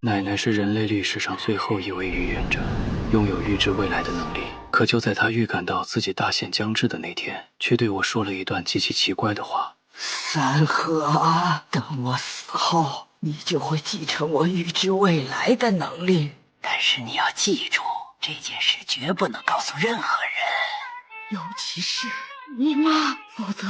奶奶是人类历史上最后一位预言者，拥有预知未来的能力。可就在她预感到自己大限将至的那天，却对我说了一段极其奇怪的话。三河啊，等我死后，你就会继承我预知未来的能力。但是你要记住，这件事绝不能告诉任何人，尤其是你妈，否则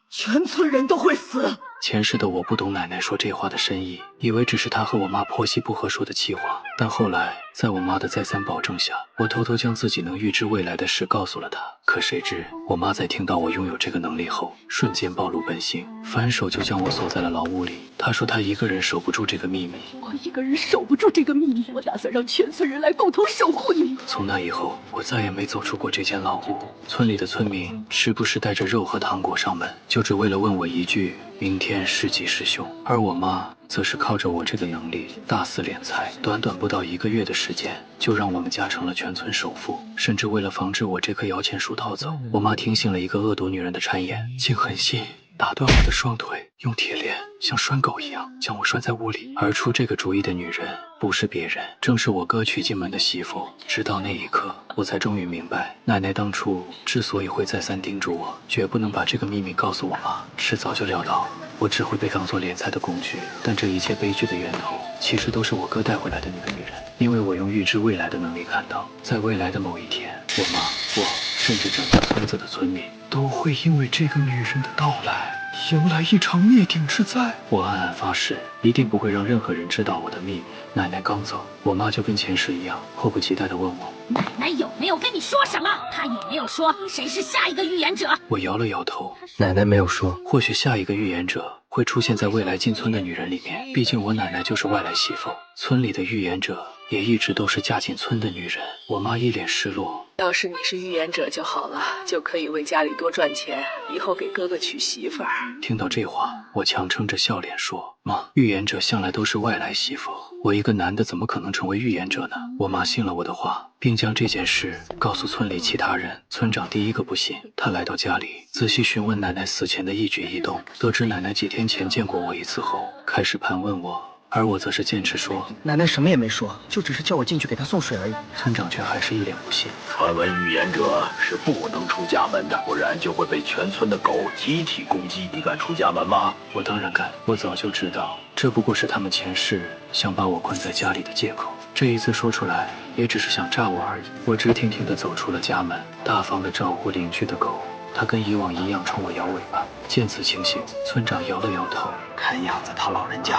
全村人都会死。前世的我不懂奶奶说这话的深意，以为只是她和我妈婆媳不和说的气话。但后来，在我妈的再三保证下，我偷偷将自己能预知未来的事告诉了她。可谁知，我妈在听到我拥有这个能力后，瞬间暴露本性，反手就将我锁在了牢屋里。她说她一个人守不住这个秘密。我一个人守不住这个秘密，我打算让全村人来共同守护你。从那以后，我再也没走出过这间老屋。村里的村民时不时带着肉和糖果上门，就只为了问我一句：明天是吉是凶？而我妈则是靠着我这个能力大肆敛财，短短不到1个月的时间，就让我们家成了全村首富。甚至为了防止我这棵摇钱树逃走，我妈听信了一个恶毒女人的谗言，竟狠心打断我的双腿，用铁链像拴狗一样将我拴在屋里。而出这个主意的女人不是别人，正是我哥娶进门的媳妇。直到那一刻，我才终于明白，奶奶当初之所以会再三叮嘱我，绝不能把这个秘密告诉我妈，迟早就料到我只会被当作敛财的工具。但这一切悲剧的源头，其实都是我哥带回来的那个女人。因为我用预知未来的能力看到，在未来的某一天，我妈、我，甚至整个村子的村民，都会因为这个女人的到来，迎来一场灭顶之灾。我暗暗发誓，一定不会让任何人知道我的秘密。奶奶刚走，我妈就跟前世一样，迫不及待地问我：奶奶有没有跟你说什么？她有没有说谁是下一个预言者？我摇了摇头，奶奶没有说。或许下一个预言者会出现在未来进村的女人里面，毕竟我奶奶就是外来媳妇，村里的预言者也一直都是嫁进村的女人。我妈一脸失落。要是你是预言者就好了，就可以为家里多赚钱，以后给哥哥娶媳妇儿。听到这话，我强撑着笑脸说：妈，预言者向来都是外来媳妇，我一个男的怎么可能成为预言者呢？我妈信了我的话，并将这件事告诉村里其他人。村长第一个不信，他来到家里，仔细询问奶奶死前的一举一动，得知奶奶几天前见过我一次后，开始盘问我。而我则是坚持说，奶奶什么也没说，就只是叫我进去给她送水而已。村长却还是一脸不信。传闻预言者是不能出家门的，不然就会被全村的狗集体攻击。你敢出家门吗？我当然敢，我早就知道，这不过是他们前世想把我困在家里的借口。这一次说出来，也只是想诈我而已。我直挺挺地走出了家门，大方地招呼邻居的狗。他跟以往一样冲我摇尾巴。见此情形，村长摇了摇头，看样子他老人家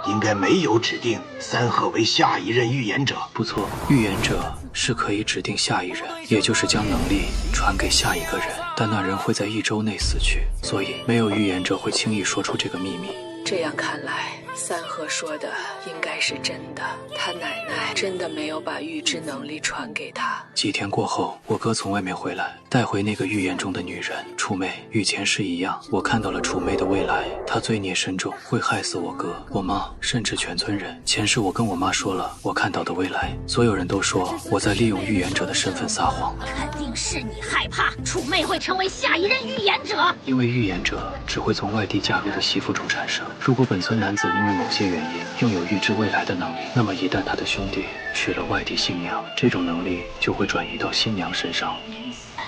应该没有指定三河为下一任预言者。不错，预言者是可以指定下一人，也就是将能力传给下一个人，但那人会在1周内死去，所以没有预言者会轻易说出这个秘密。这样看来，三河说的应该是真的，他奶奶真的没有把预知能力传给他。几天过后，我哥从外面回来，带回那个预言中的女人楚妹。与前世一样，我看到了楚妹的未来，她罪孽深重，会害死我哥、我妈，甚至全村人。前世我跟我妈说了我看到的未来，所有人都说我在利用预言者的身份撒谎。肯定是你害怕楚妹会成为下一任预言者，因为预言者只会从外地嫁入的媳妇中产生。如果本村男子因为某些原因拥有预知未来的能力，那么一旦他的兄弟娶了外地新娘，这种能力就会转移到新娘身上。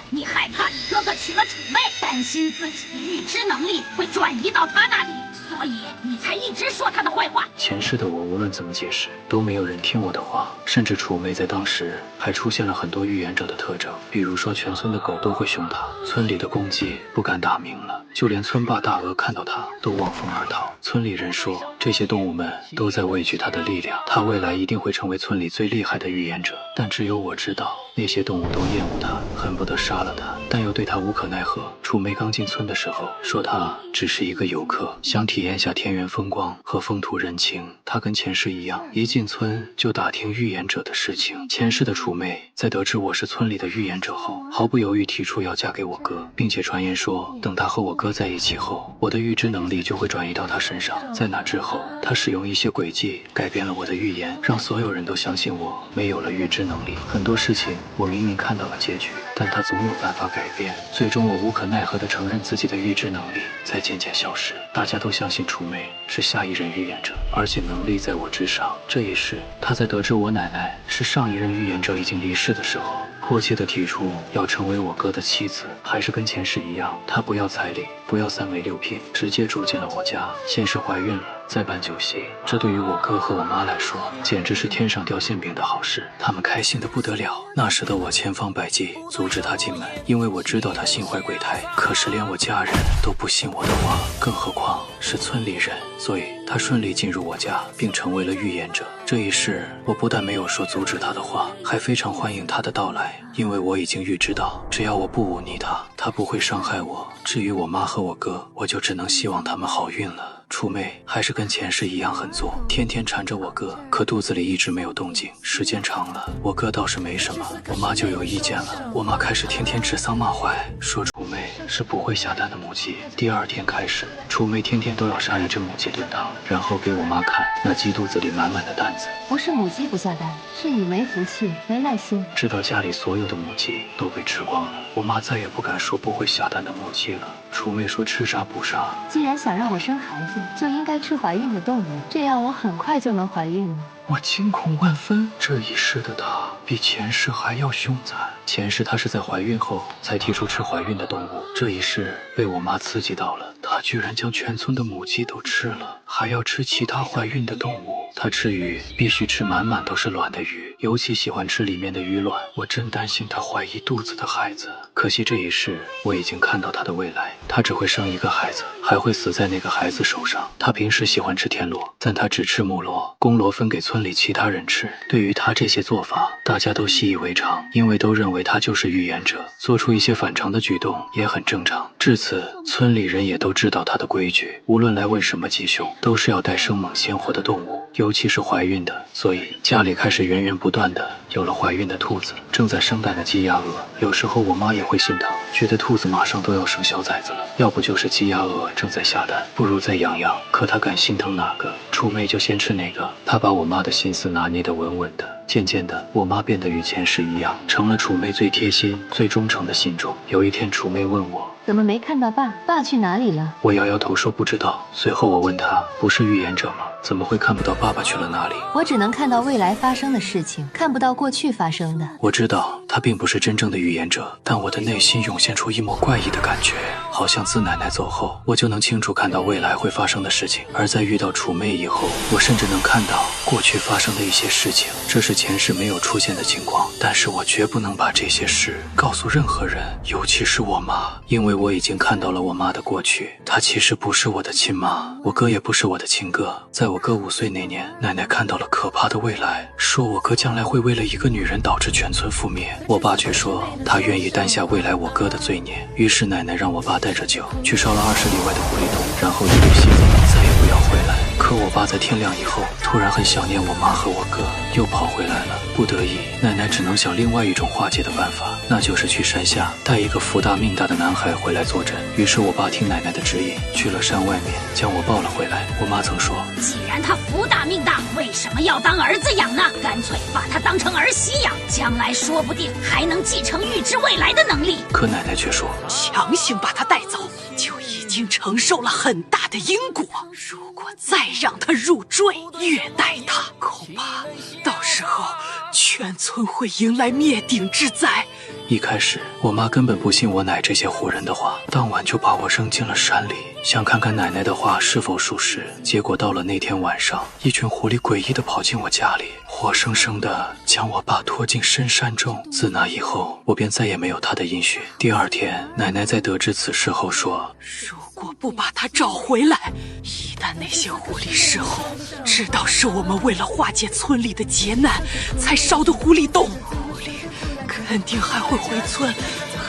你害怕你哥哥娶了楚妹，担心自己的预知能力会转移到他那里，所以你才一直说他的坏话。前世的我无论怎么解释，都没有人听我的话，甚至楚妹在当时还出现了很多预言者的特征，比如说全村的狗都会凶她，村里的公鸡不敢打鸣了，就连村霸大鹅看到她都望风而逃。村里人说，这些动物们都在畏惧她的力量，她未来一定会成为村里最厉害的预言者。但只有我知道，那些动物都厌恶她，恨不得杀了她，但又对她无可奈何。楚妹刚进村的时候说她只是一个游客，想体验下田园风光和风土人情。她跟前世一样，一进村就打听预言者的事情。前世的楚妹在得知我是村里的预言者后，毫不犹豫提出要嫁给我哥，并且传言说，等她和我哥在一起后，我的预知能力就会转移到他身上。在那之后，他使用一些诡计改变了我的预言，让所有人都相信我没有了预知能力。很多事情我明明看到了结局，但他总有办法改变。最终我无可奈何地承认自己的预知能力在渐渐消失。大家都相信楚梅是下一任预言者，而且能力在我之上。这一世，他在得知我奶奶是上一任预言者已经离世的时候，迫切地提出要成为我哥的妻子，还是跟前世一样，他不要彩礼，不要3媒6聘，直接住进了我家。先是怀孕了，再办酒席，这对于我哥和我妈来说，简直是天上掉馅饼的好事。他们开心得不得了。那时的我千方百计阻止他进门，因为我知道他心怀鬼胎。可是连我家人都不信我的话，更何况是村里人。所以他顺利进入我家，并成为了预言者。这一世，我不但没有说阻止他的话，还非常欢迎他的到来，因为我已经预知到，只要我不忤逆他，他不会伤害我。至于我妈和我哥，我就只能希望他们好运了。楚梅还是跟前世一样狠作，天天缠着我哥，可肚子里一直没有动静。时间长了，我哥倒是没什么，我妈就有意见了。我妈开始天天指桑骂槐，说楚梅是不会下蛋的母鸡。第2天开始，楚梅天天都要杀一只母鸡炖汤，然后给我妈看那鸡肚子里满满的蛋子。不是母鸡不下蛋，是你没福气，没耐心。直到家里所有的母鸡都被吃光了，我妈再也不敢说不会下蛋的母鸡了。楚梅说吃杀不杀。既然想让我生孩子，就应该吃怀孕的动物，这样我很快就能怀孕了。我惊恐万分，这一世的她比前世还要凶残。前世她是在怀孕后才提出吃怀孕的动物，这一世被我妈刺激到了，她居然将全村的母鸡都吃了，还要吃其他怀孕的动物。她吃鱼必须吃满满都是卵的鱼，尤其喜欢吃里面的鱼卵。我真担心她怀一肚子的孩子。可惜这一世我已经看到她的未来，她只会生一个孩子，还会死在那个孩子手上。她平时喜欢吃田螺，但她只吃母螺，公螺分给村里其他人吃。对于她这些做法，大家都习以为常，因为都认为她就是预言者，做出一些反常的举动也很正常。至此，村里人也都知道她的规矩，无论来问什么吉凶，都是要带生猛鲜活的动物，尤其是怀孕的。所以家里开始源源不断的有了怀孕的兔子，正在生蛋的鸡鸭鹅。有时候我妈也会心疼，觉得兔子马上都要生小崽子了，要不就是鸡鸭鹅正在下蛋，不如再养养。可她敢心疼哪个？楚梅就先吃哪个。她把我妈的心思拿捏得稳稳的。渐渐的，我妈变得与前世一样，成了楚梅最贴心、最忠诚的信众。有一天，楚梅问我，怎么没看到爸？爸去哪里了？我摇摇头说不知道。随后我问她，不是预言者吗？怎么会看不到爸爸去了哪里？我只能看到未来发生的事情，看不到过去发生的。我知道他并不是真正的预言者，但我的内心涌现出一抹怪异的感觉，好像自奶奶走后，我就能清楚看到未来会发生的事情。而在遇到楚妹以后，我甚至能看到过去发生的一些事情，这是前世没有出现的情况。但是我绝不能把这些事告诉任何人，尤其是我妈，因为我已经看到了我妈的过去。她其实不是我的亲妈，我哥也不是我的亲哥。在我哥5岁那年，奶奶看到了可怕的未来，说我哥将来会为了一个女人导致全村覆灭。我爸却说他愿意担下未来我哥的罪孽。于是奶奶让我爸带着酒去烧了20里外的狐狸洞，然后一路西走，再也不要回来。可我爸在天亮以后突然很想念我妈和我哥，又跑回来了。不得已，奶奶只能想另外一种化解的办法，那就是去山下带一个福大命大的男孩回来坐镇。于是我爸听奶奶的指引，去了山外面，将我抱了回来。我妈曾说，既然他福大命大，为什么要当儿子养呢？干脆把他当成儿媳养，将来说不定还能继承预知未来的能力。可奶奶却说，强行把他带走，就已经承受了很大的因果。如果再让他入赘，虐待他，恐怕到时候全村会迎来灭顶之灾。一开始我妈根本不信我奶这些唬人的话，当晚就把我扔进了山里，想看看奶奶的话是否属实。结果到了那天晚上，一群狐狸诡异地跑进我家里，活生生地将我爸拖进深山中。自那以后，我便再也没有他的音讯。第2天，奶奶在得知此事后说，如果不把他找回来，一旦那些狐狸事后知道是我们为了化解村里的劫难才烧的狐狸洞，狐狸肯定还会回村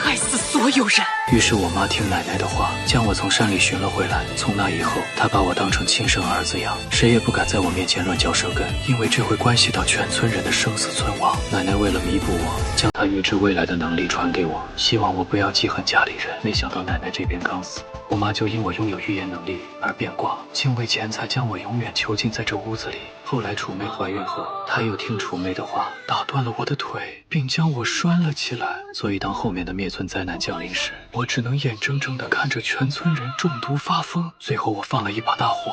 害死所有人。于是我妈听奶奶的话，将我从山里寻了回来。从那以后，她把我当成亲生儿子养，谁也不敢在我面前乱嚼舌根，因为这会关系到全村人的生死存亡。奶奶为了弥补我，将她预知未来的能力传给我，希望我不要记恨家里人。没想到奶奶这边刚死，我妈就因我拥有预言能力而变卦，竟为钱财将我永远囚禁在这屋子里。后来楚妹怀孕后，她又听楚妹的话，打断了我的腿，并将我拴了起来。所以当后面的灭村灾难降临时，我只能眼睁睁地看着全村人中毒发疯。最后我放了一把大火，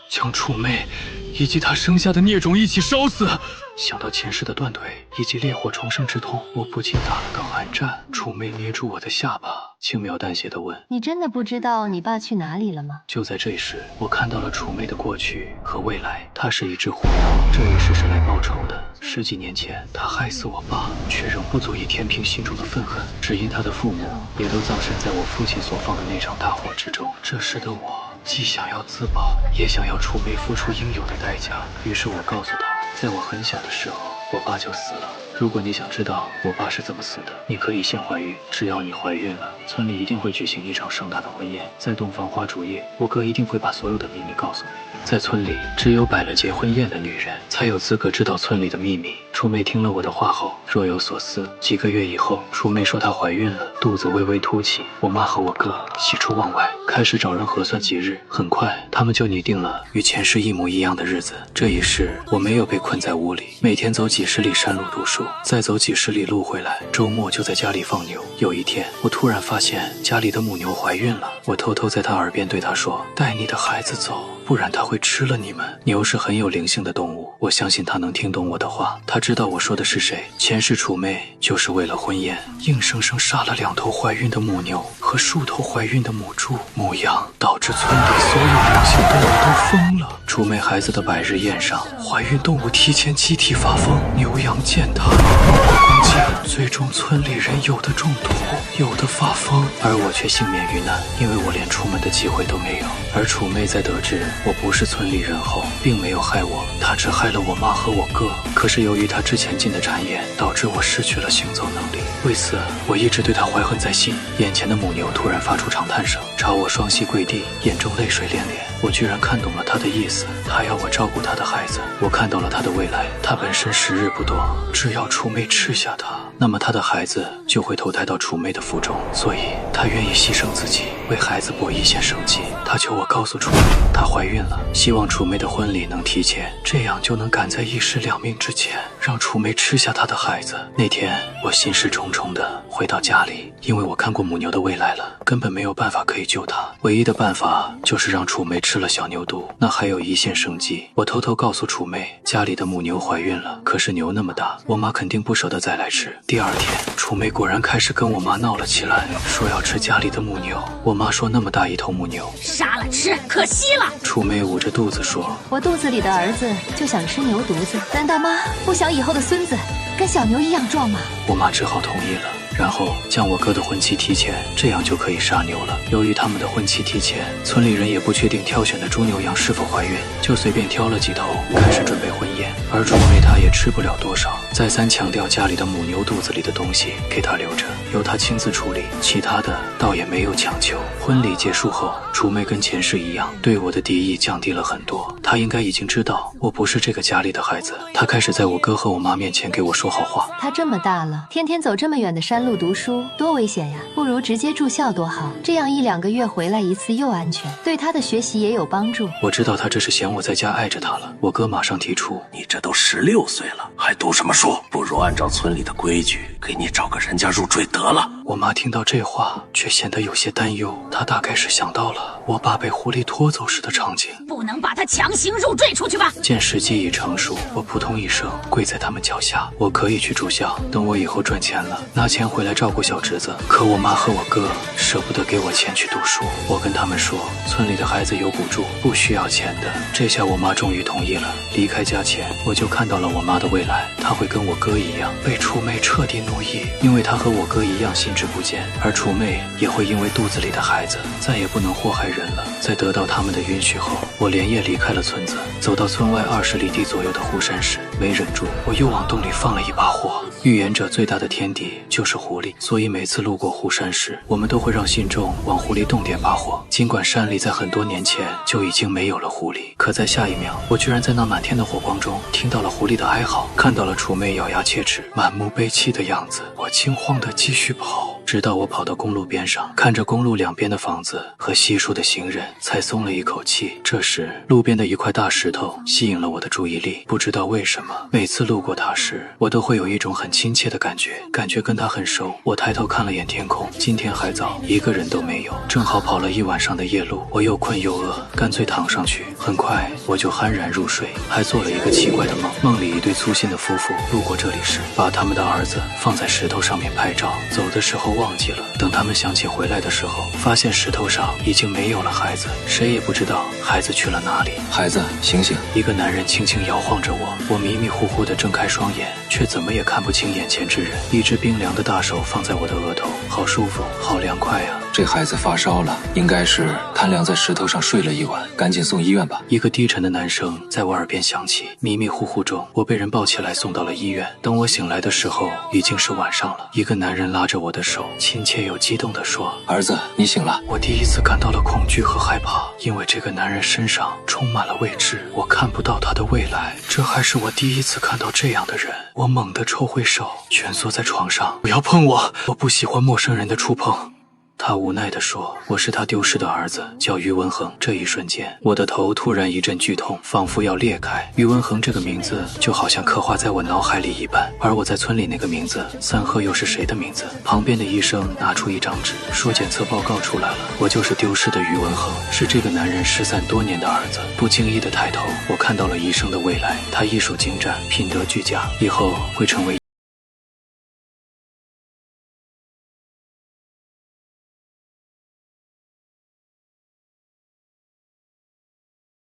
将楚妹以及她生下的孽种一起烧死。想到前世的断腿以及烈火重生之痛，我不禁打了个寒战。楚妹捏住我的下巴，轻描淡写地问：“你真的不知道你爸去哪里了吗？”就在这时，我看到了楚妹的过去和未来。她是一只狐妖，这一世是来报仇的。10几年前，她害死我爸，却仍不足以填平心中的愤恨，只因她的父母也都葬身在我父亲所放的那场大火之中。这时的我既想要自保，也想要楚妹付出应有的代价。于是我告诉她，在我很小的时候，我爸就死了。如果你想知道我爸是怎么死的，你可以先怀孕。只要你怀孕了，村里一定会举行一场盛大的婚宴，在洞房花烛夜，我哥一定会把所有的秘密告诉你。在村里，只有摆了结婚宴的女人才有资格知道村里的秘密。楚妹听了我的话后，若有所思。几个月以后，楚妹说她怀孕了，肚子微微凸起。我妈和我哥喜出望外，开始找人核算吉日。很快，他们就拟定了与前世一模一样的日子。这一世，我没有被困在屋里，每天走几十里山路读书，再走几十里路回来。周末就在家里放牛。有一天，我突然发现家里的母牛怀孕了。我偷偷在她耳边对她说：“带你的孩子走，不然它会吃了你们。”牛是很有灵性的动物，我相信它能听懂我的话。它知道我说的是谁。前世楚妹就是为了婚宴，硬生生杀了2头怀孕的母牛和数头怀孕的母猪、母羊，导致村里所有灵性动物都疯了。楚妹孩子的100日宴上，怀孕动物提前集体发疯，牛羊践踏，怒火攻击，最终村里人有的中毒，有的发疯，而我却幸免于难，因为我连出门的机会都没有。而楚妹在得知我不是村里人后，并没有害我，她只害了我妈和我哥。可是由于她之前进的谗言，导致我失去了行走能力。为此，我一直对她怀恨在心。眼前的母牛突然发出长叹声，朝我双膝跪地，眼中泪水连连。我居然看懂了她的意思，她要我照顾她的孩子。我看到了她的未来，她本身时日不多，只要楚妹吃下她，那么她的孩子就会投胎到楚妹的腹中，所以她愿意牺牲自己，为孩子搏一线生机。她求我告诉楚妹，她怀孕了，希望楚妹的婚礼能提前，这样就能赶在1尸2命之前，让楚妹吃下她的孩子。那天我心事重重的回到家里，因为我看过母牛的未来了，根本没有办法可以救她，唯一的办法就是让楚妹吃了小牛犊，那还有一线生机。我偷偷告诉楚妹，家里的母牛怀孕了，可是牛那么大，我妈肯定不舍得再来吃。第2天，楚妹果然开始跟我妈闹了起来，说要吃家里的母牛。我妈说那么大一头母牛，杀了吃，可惜了。楚妹捂着肚子说：“我肚子里的儿子就想吃牛犊子，难道妈不想以后的孙子跟小牛一样壮吗？”我妈只好同意了。然后将我哥的婚期提前，这样就可以杀牛了。由于他们的婚期提前，村里人也不确定挑选的猪牛羊是否怀孕，就随便挑了几头，开始准备婚宴。而楚妹她也吃不了多少，再三强调家里的母牛肚子里的东西给她留着，由她亲自处理，其他的倒也没有强求。婚礼结束后，楚妹跟前世一样，对我的敌意降低了很多。她应该已经知道我不是这个家里的孩子，她开始在我哥和我妈面前给我说好话。他这么大了，天天走这么远的山路读书，多危险呀！不如直接住校多好，这样1、2个月回来一次又安全，对他的学习也有帮助。我知道他这是嫌我在家碍着他了。我哥马上提出：“你这都16岁了，还读什么书？不如按照村里的规矩，给你找个人家入赘得了。”我妈听到这话，却显得有些担忧。她大概是想到了我爸被狐狸拖走时的场景。不能把他强行入赘出去吧？见时机已成熟，我扑通一声跪在他们脚下。我可以去住校，等我以后赚钱了，拿钱回来照顾小侄子。可我妈和我哥舍不得给我钱去读书。我跟他们说，村里的孩子有补助，不需要钱的。这下我妈终于同意了。离开家前，我就看到了我妈的未来。来他会跟我哥一样被楚妹彻底奴役，因为他和我哥一样心智不坚，而楚妹也会因为肚子里的孩子再也不能祸害人了。在得到他们的允许后，我连夜离开了村子，走到村外20里地左右的湖山时，没忍住，我又往洞里放了一把火。预言者最大的天敌就是狐狸，所以每次路过湖山时，我们都会让信众往狐狸洞点把火。尽管山里在很多年前就已经没有了狐狸，可在下一秒，我居然在那满天的火光中听到了狐狸的哀嚎，看到了楚妹咬牙切齿、满目悲戚的样子。我惊慌地继续跑，直到我跑到公路边上，看着公路两边的房子和稀疏的行人，才松了一口气。这时，路边的一块大石头吸引了我的注意力，不知道为什么，每次路过它时，我都会有一种很亲切的感觉跟它很熟。我抬头看了眼天空，今天还早，一个人都没有。正好跑了一晚上的夜路，我又困又饿，干脆躺上去。很快我就酣然入睡，还做了一个奇怪的梦。梦里一对粗心的夫妇路过这里时，把他们的儿子放在石头上面拍照，走的时候忘记了。等他们想起回来的时候，发现石头上已经没有了孩子，谁也不知道孩子去了哪里。孩子，醒醒！一个男人轻轻摇晃着我，我迷迷糊糊地睁开双眼，却怎么也看不清眼前之人。一只冰凉的大手放在我的额头，好舒服，好凉快啊！这孩子发烧了，应该是贪凉在石头上睡了一晚，赶紧送医院吧。一个低沉的男声在我耳边响起，迷迷糊糊中，我被人抱起来送到了医院。等我醒来的时候，已经是晚上了。一个男人拉着我的手，亲切又激动地说：“儿子，你醒了。”我第一次感到了恐惧和害怕，因为这个男人身上充满了未知，我看不到他的未来。这还是我第一次看到这样的人。我猛地抽回手，蜷缩在床上，不要碰我，我不喜欢陌生人的触碰。他无奈地说：“我是他丢失的儿子，叫于文恒。”这一瞬间，我的头突然一阵剧痛，仿佛要裂开。于文恒这个名字就好像刻画在我脑海里一般，而我在村里那个名字三鹤又是谁的名字？旁边的医生拿出一张纸，说检测报告出来了，我就是丢失的于文恒，是这个男人失散多年的儿子。不经意的抬头，我看到了医生的未来，他医术精湛，品德俱佳，以后会成为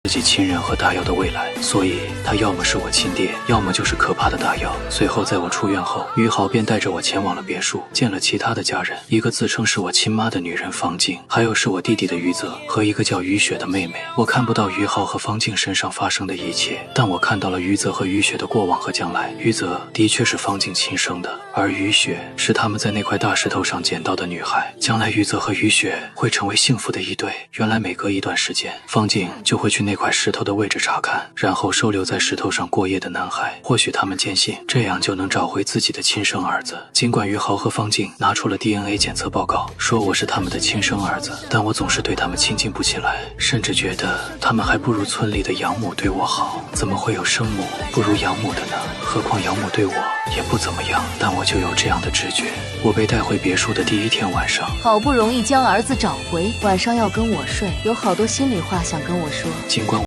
自己亲人和大药的未来，所以他要么是我亲爹，要么就是可怕的大药。随后在我出院后，于豪便带着我前往了别墅，见了其他的家人，一个自称是我亲妈的女人方静，还有是我弟弟的于泽和一个叫于雪的妹妹。我看不到于豪和方静身上发生的一切，但我看到了于泽和于雪的过往和将来。于泽的确是方静亲生的，而于雪是他们在那块大石头上捡到的女孩。将来于泽和于雪会成为幸福的一对。原来每隔一段时间，方静就会去那块石头的位置查看，然后收留在石头上过夜的男孩。或许他们坚信这样就能找回自己的亲生儿子。尽管于豪和方静拿出了 DNA 检测报告，说我是他们的亲生儿子，但我总是对他们亲近不起来，甚至觉得他们还不如村里的养母对我好。怎么会有生母不如养母的呢？何况养母对我也不怎么样，但我就有这样的直觉。我被带回别墅的第一天晚上，好不容易将儿子找回，晚上要跟我睡，有好多心里话想跟我说。尽管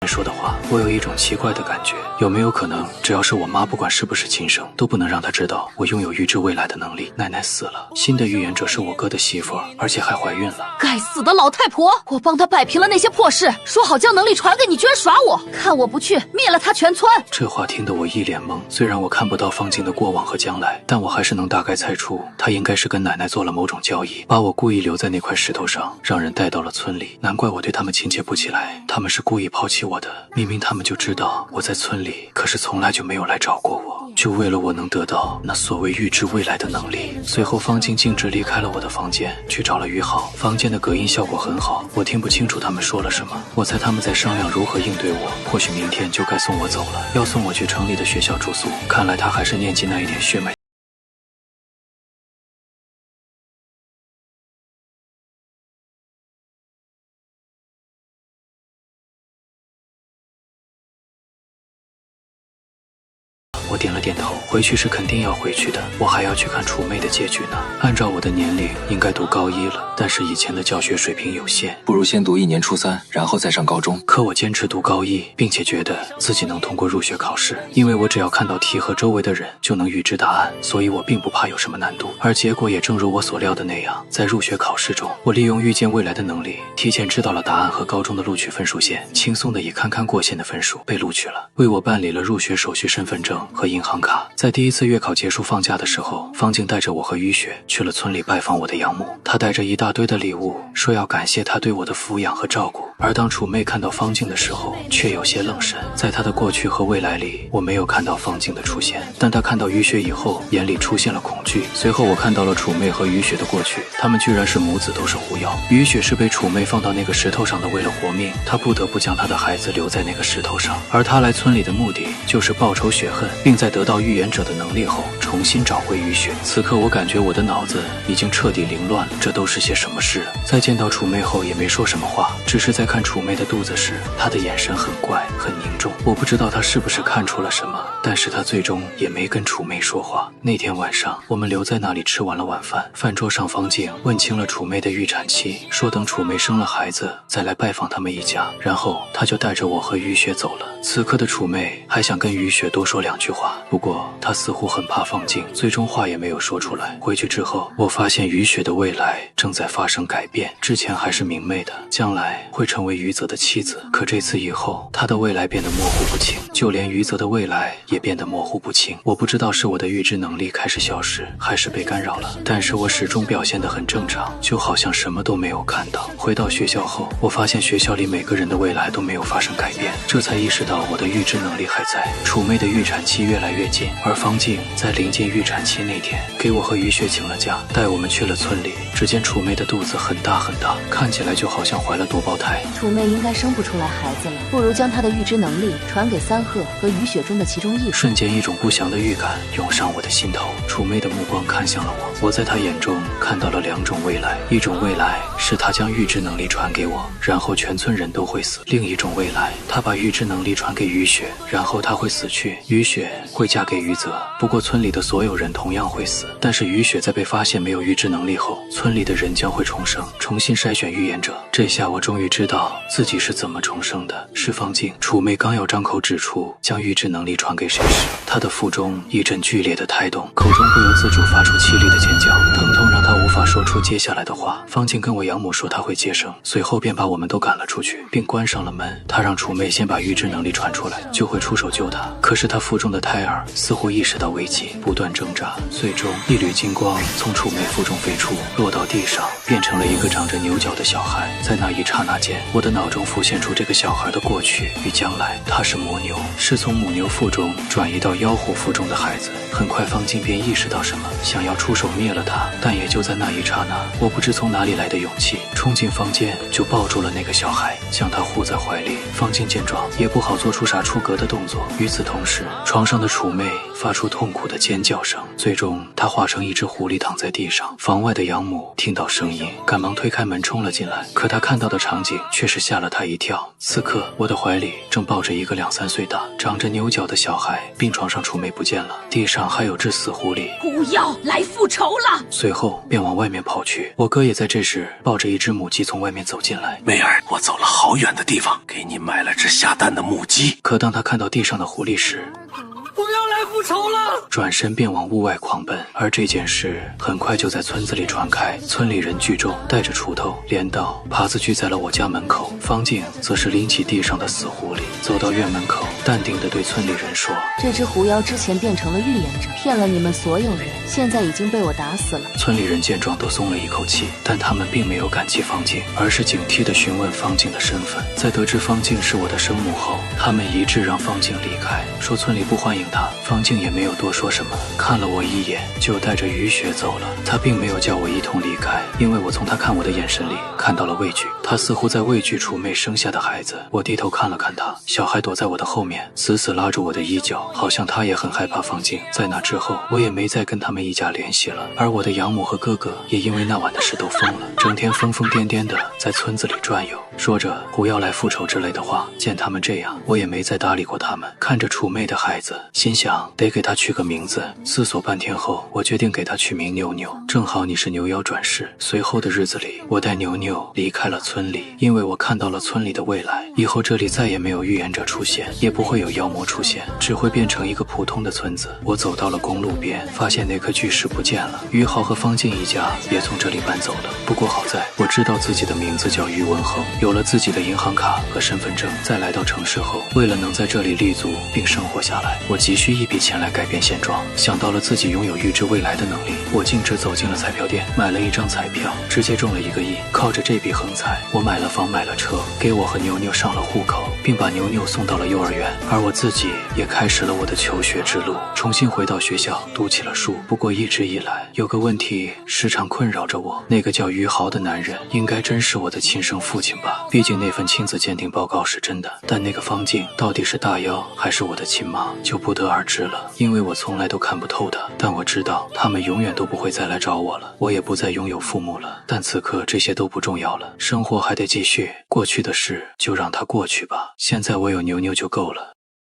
说的话，我有一种奇怪的感觉，有没有可能只要是我妈，不管是不是亲生，都不能让她知道我拥有预知未来的能力？奶奶死了，新的预言者是我哥的媳妇儿，而且还怀孕了。该死的老太婆，我帮她摆平了那些破事，说好将能力传给你，居然耍我，看我不去灭了她全村。这话听得我一脸懵，虽然我看不到方静的过往和将来，但我还是能大概猜出她应该是跟奶奶做了某种交易，把我故意留在那块石头上，让人带到了村里。难怪我对他们亲切不起来，他们是故意抛弃我的，明明他们就知道我在村里，可是从来就没有来找过我，就为了我能得到那所谓预知未来的能力。随后方静径直离开了我的房间，去找了于豪。房间的隔音效果很好，我听不清楚他们说了什么。我猜他们在商量如何应对我，或许明天就该送我走了，要送我去城里的学校住宿。看来他还是念及那一点血脉。我点了点头，回去是肯定要回去的，我还要去看楚妹的结局呢。按照我的年龄，应该读高一了，但是以前的教学水平有限，不如先读1年初3，然后再上高中。可我坚持读高一，并且觉得自己能通过入学考试，因为我只要看到题和周围的人就能预知答案，所以我并不怕有什么难度。而结果也正如我所料的那样，在入学考试中，我利用预见未来的能力，提前知道了答案和高中的录取分数线，轻松的以堪堪过线的分数被录取了，为我办理了入学手续、身份证和银行卡。在第一次月考结束放假的时候，方静带着我和于雪去了村里拜访我的养母，她带着一大堆的礼物，说要感谢她对我的抚养和照顾。而当楚妹看到方静的时候，却有些愣神。在她的过去和未来里，我没有看到方静的出现，但她看到于雪以后，眼里出现了恐惧。随后我看到了楚妹和于雪的过去，她们居然是母子，都是狐妖。于雪是被楚妹放到那个石头上的，为了活命，她不得不将她的孩子留在那个石头上。而她来村里的目的就是报仇雪恨，并在得到预言者的能力后重新找回于雪。此刻我感觉我的脑子已经彻底凌乱了，这都是些什么事？在见到楚妹后也没说什么话，只是在看楚妹的肚子时，她的眼神很怪很凝重。我不知道她是不是看出了什么，但是她最终也没跟楚妹说话。那天晚上我们留在那里吃完了晚饭，饭桌上方静问清了楚妹的预产期，说等楚妹生了孩子再来拜访他们一家，然后她就带着我和于雪走了。此刻的楚妹还想跟于雪多说2句话，不过她似乎很怕方静，最终话也没有说出来。回去之后，我发现于雪的未来正在发生改变，之前还是明媚的，将来会成为于泽的妻子，可这次以后，她的未来变得模糊不清，就连于泽的未来也变得模糊不清。我不知道是我的预知能力开始消失，还是被干扰了，但是我始终表现得很正常，就好像什么都没有看到。回到学校后，我发现学校里每个人的未来都没有发生改变，这才意识到我的预知能力还在。楚妹的预产期越来越近，而方静在临近预产期那天，给我和于雪请了假，带我们去了村里。只见楚妹的肚子很大很大，看起来就好像怀了多胞胎。楚妹应该生不出来孩子了，不如将她的预知能力传给三鹤和雨雪中的其中一人。瞬间一种不祥的预感涌上我的心头。楚妹的目光看向了我，我在她眼中看到了2种未来，一种未来是她将预知能力传给我，然后全村人都会死；另一种未来，她把预知能力传给雨雪，然后她会死去，雨雪会嫁给于泽。不过村里的所有人同样会死，但是雨雪在被发现没有预知能力后，村里的人将会重生，重新筛选预言者。这下我终于知道自己是怎么重生的，是方静。楚妹刚要张口指出将预知能力传给谁时，她的腹中一阵剧烈的胎动，口中不由自主发出凄厉的尖叫，疼痛让她无法说出接下来的话。方静跟我养母说她会接生，随后便把我们都赶了出去，并关上了门。她让楚妹先把预知能力传出来，就会出手救她。可是她腹中的胎儿似乎意识到危机，不断挣扎，最终一缕金光从楚妹腹中飞出，落到地上，变成了一个长着牛角的小孩。在那一刹那间，我的脑中浮现出这个小孩的过去与将来。他是魔牛，是从母牛腹中转移到妖狐腹中的孩子。很快方静便意识到什么，想要出手灭了他，但也就在那一刹那，我不知从哪里来的勇气，冲进房间就抱住了那个小孩，将他护在怀里。方静见状也不好做出啥出格的动作。与此同时，床上的楚妹发出痛苦的尖叫声，最终她化成一只狐狸躺在地上。房外的养母听到声音，赶忙推开门冲了进来，可她看到的场景却是吓了她一跳。此刻我的怀里正抱着一个2、3岁大长着牛角的小孩，病床上楚妹不见了，地上还有只死狐狸。狐妖来复仇了！随后便往外面跑去。我哥也在这时抱着一只母鸡从外面走进来。妹儿，我走了好远的地方，给你买了只下蛋的母鸡。可当他看到地上的狐狸时，我要来复仇了！转身便往屋外狂奔。而这件事很快就在村子里传开，村里人聚众，带着锄头、镰刀、耙子聚在了我家门口。方静则是拎起地上的死狐狸，走到院门口，淡定地对村里人说：这只狐妖之前变成了预言者，骗了你们所有人，现在已经被我打死了。村里人见状都松了一口气，但他们并没有感激方静，而是警惕地询问方静的身份。在得知方静是我的生母后，他们一致让方静离开，说村里不欢迎她。方静也没有多说什么，看了我一眼就带着雨雪走了。她并没有叫我一同离开，因为我从她看我的眼神里看到了畏惧，她似乎在畏惧楚妹生下的孩子。我低头看了看她，小孩躲在我的后面，死死拉住我的衣角，好像她也很害怕方静。在那之后，我也没再跟他们一家联系了。而我的养母和哥哥也因为那晚的事都疯了，整天疯疯癫癫的在村子里转悠，说着狐妖来复仇之类的话。见他们这样，我也没再搭理过他们。看着楚妹的孩子，心想得给他取个名字。思索半天后，我决定给他取名牛牛。正好你是牛妖转世。随后的日子里，我带牛牛离开了村里，因为我看到了村里的未来。以后这里再也没有预言者出现，也不会有妖魔出现，只会变成一个普通的村子。我走到了公路边，发现那颗巨石不见了，于豪和方静一家也从这里搬走了。不过好在我知道自己的名字叫于文恒，有了自己的银行卡和身份证。在来到城市后，为了能在这里立足并生活下来，我急需一笔钱来改变现状。想到了自己拥有预知未来的能力，我径直走进了彩票店，买了一张彩票，直接中了1个亿。靠着这笔横财，我买了房买了车，给我和牛牛上了户口，并把牛牛送到了幼儿园。而我自己也开始了我的求学之路，重新回到学校读起了书。不过一直以来有个问题时常困扰着我，那个叫于豪的男人应该真是我的亲生父亲吧？毕竟那份亲子鉴定报告是真的，但那个方静到底是大妖还是我的亲妈就不得而知了，因为我从来都看不透的。但我知道他们永远都不会再来找我了，我也不再拥有父母了。但此刻这些都不重要了，生活还得继续，过去的事就让它过去吧。现在我有牛牛就够了。